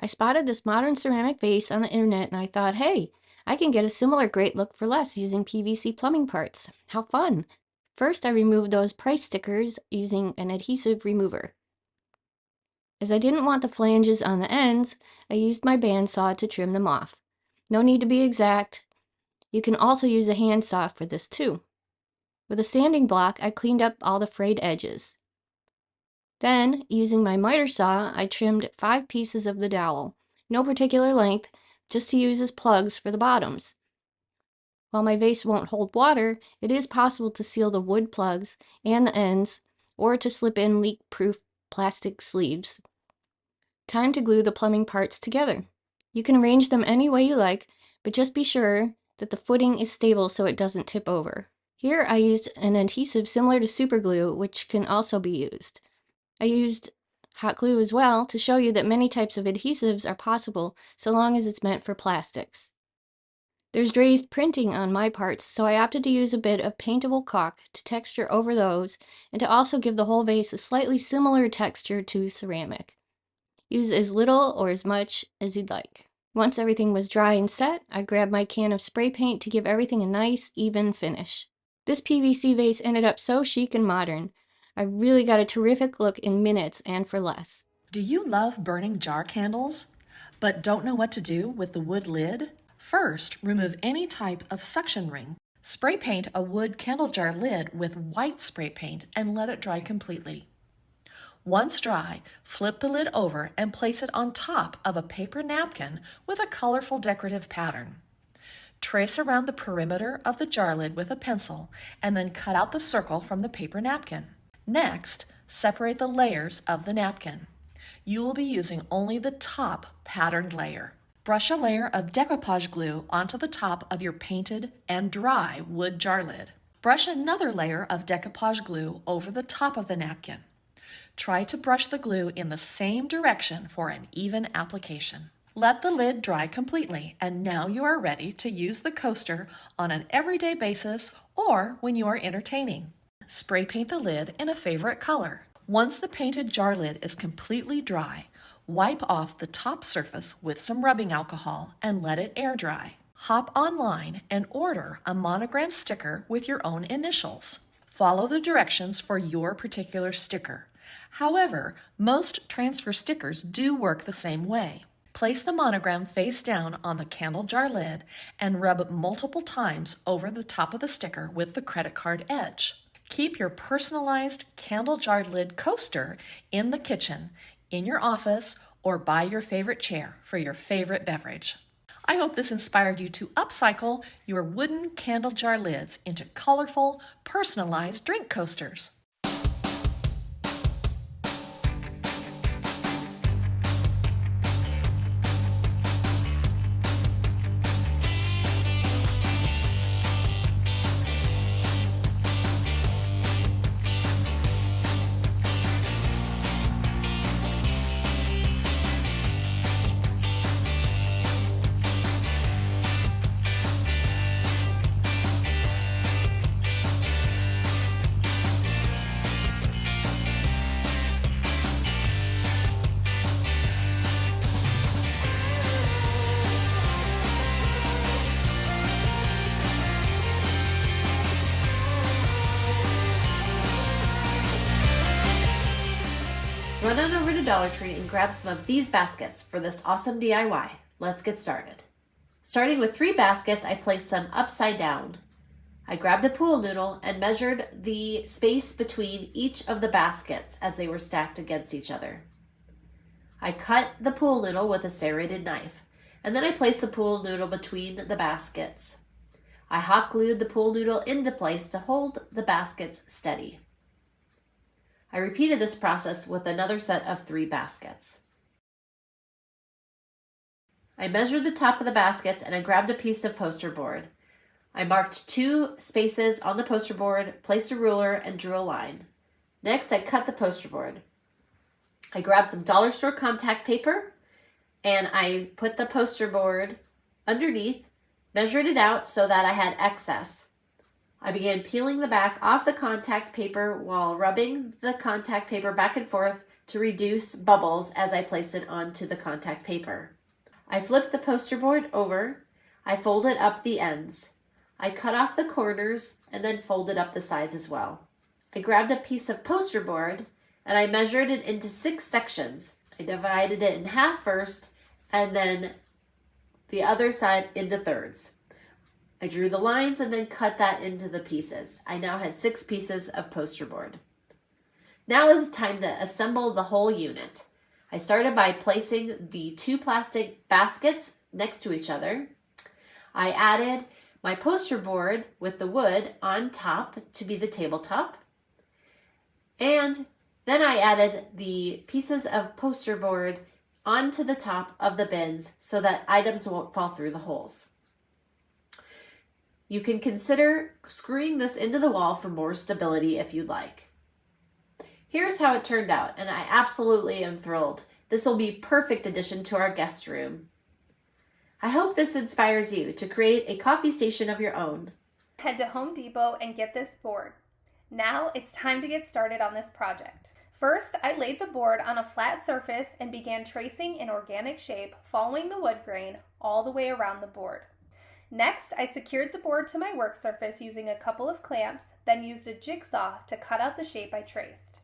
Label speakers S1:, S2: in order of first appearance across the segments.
S1: I spotted this modern ceramic vase on the internet and I thought, hey, I can get a similar great look for less using PVC plumbing parts. How fun! First, I removed those price stickers using an adhesive remover. As I didn't want the flanges on the ends, I used my bandsaw to trim them off. No need to be exact. You can also use a handsaw for this too. With a sanding block, I cleaned up all the frayed edges. Then, using my miter saw, I trimmed 5 pieces of the dowel. No particular length, just to use as plugs for the bottoms. While my vase won't hold water, it is possible to seal the wood plugs and the ends, or to slip in leak-proof plastic sleeves. Time to glue the plumbing parts together. You can arrange them any way you like, but just be sure that the footing is stable so it doesn't tip over. Here I used an adhesive similar to super glue, which can also be used. I used hot glue as well to show you that many types of adhesives are possible so long as it's meant for plastics. There's raised printing on my parts, so I opted to use a bit of paintable caulk to texture over those and to also give the whole vase a slightly similar texture to ceramic. Use as little or as much as you'd like. Once everything was dry and set, I grabbed my can of spray paint to give everything a nice, even finish. This PVC vase ended up so chic and modern. I really got a terrific look in minutes and for less.
S2: Do you love burning jar candles, but don't know what to do with the wood lid? First, remove any type of suction ring. Spray paint a wood candle jar lid with white spray paint and let it dry completely. Once dry, flip the lid over and place it on top of a paper napkin with a colorful decorative pattern. Trace around the perimeter of the jar lid with a pencil and then cut out the circle from the paper napkin. Next, separate the layers of the napkin. You will be using only the top patterned layer. Brush a layer of decoupage glue onto the top of your painted and dry wood jar lid. Brush another layer of decoupage glue over the top of the napkin. Try to brush the glue in the same direction for an even application. Let the lid dry completely, and now you are ready to use the coaster on an everyday basis or when you are entertaining. Spray paint the lid in a favorite color. Once the painted jar lid is completely dry, wipe off the top surface with some rubbing alcohol and let it air dry. Hop online and order a monogram sticker with your own initials. Follow the directions for your particular sticker. However, most transfer stickers do work the same way. Place the monogram face down on the candle jar lid and rub multiple times over the top of the sticker with the credit card edge. Keep your personalized candle jar lid coaster in the kitchen, in your office, or by your favorite chair for your favorite beverage. I hope this inspired you to upcycle your wooden candle jar lids into colorful, personalized drink coasters.
S3: Run on over to Dollar Tree and grab some of these baskets for this awesome DIY. Let's get started. Starting with 3 baskets, I placed them upside down. I grabbed a pool noodle and measured the space between each of the baskets as they were stacked against each other. I cut the pool noodle with a serrated knife, and then I placed the pool noodle between the baskets. I hot glued the pool noodle into place to hold the baskets steady. I repeated this process with another set of 3 baskets. I measured the top of the baskets and I grabbed a piece of poster board. I marked 2 spaces on the poster board, placed a ruler, and drew a line. Next, I cut the poster board. I grabbed some dollar store contact paper and I put the poster board underneath, measured it out so that I had excess. I began peeling the back off the contact paper while rubbing the contact paper back and forth to reduce bubbles as I placed it onto the contact paper. I flipped the poster board over. I folded up the ends. I cut off the corners and then folded up the sides as well. I grabbed a piece of poster board and I measured it into 6 sections. I divided it in half first and then the other side into thirds. I drew the lines and then cut that into the pieces. I now had 6 pieces of poster board. Now is time to assemble the whole unit. I started by placing the 2 plastic baskets next to each other. I added my poster board with the wood on top to be the tabletop. And then I added the pieces of poster board onto the top of the bins so that items won't fall through the holes. You can consider screwing this into the wall for more stability if you'd like. Here's how it turned out, and I absolutely am thrilled. This will be a perfect addition to our guest room. I hope this inspires you to create a coffee station of your own.
S4: Head to Home Depot and get this board. Now it's time to get started on this project. First, I laid the board on a flat surface and began tracing an organic shape following the wood grain all the way around the board. Next, I secured the board to my work surface using a couple of clamps, then used a jigsaw to cut out the shape I traced.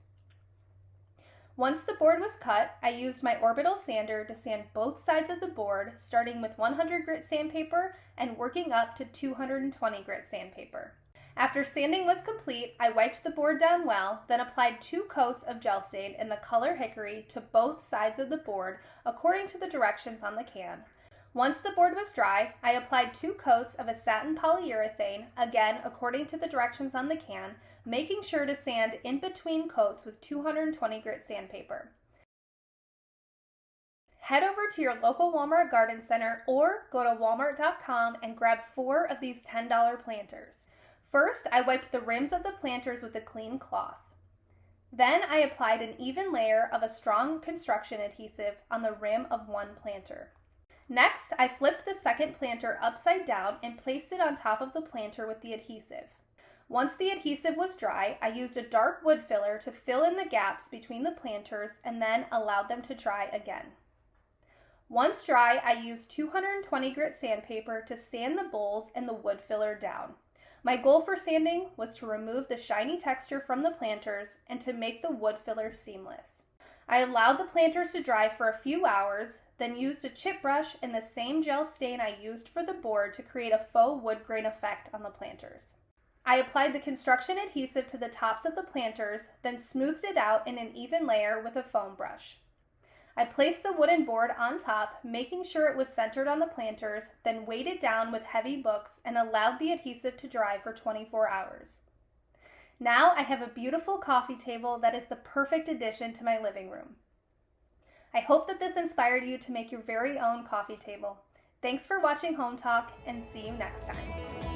S4: Once the board was cut, I used my orbital sander to sand both sides of the board, starting with 100 grit sandpaper and working up to 220 grit sandpaper. After sanding was complete, I wiped the board down well, then applied 2 coats of gel stain in the color hickory to both sides of the board according to the directions on the can. Once the board was dry, I applied 2 coats of a satin polyurethane, again according to the directions on the can, making sure to sand in between coats with 220 grit sandpaper. Head over to your local Walmart garden center or go to walmart.com and grab 4 of these $10 planters. First, I wiped the rims of the planters with a clean cloth. Then I applied an even layer of a strong construction adhesive on the rim of one planter. Next, I flipped the second planter upside down and placed it on top of the planter with the adhesive. Once the adhesive was dry, I used a dark wood filler to fill in the gaps between the planters and then allowed them to dry again. Once dry, I used 220 grit sandpaper to sand the bowls and the wood filler down. My goal for sanding was to remove the shiny texture from the planters and to make the wood filler seamless. I allowed the planters to dry for a few hours, then used a chip brush and the same gel stain I used for the board to create a faux wood grain effect on the planters. I applied the construction adhesive to the tops of the planters, then smoothed it out in an even layer with a foam brush. I placed the wooden board on top, making sure it was centered on the planters, then weighted down with heavy books and allowed the adhesive to dry for 24 hours. Now I have a beautiful coffee table that is the perfect addition to my living room. I hope that this inspired you to make your very own coffee table. Thanks for watching Home Talk and see you next time.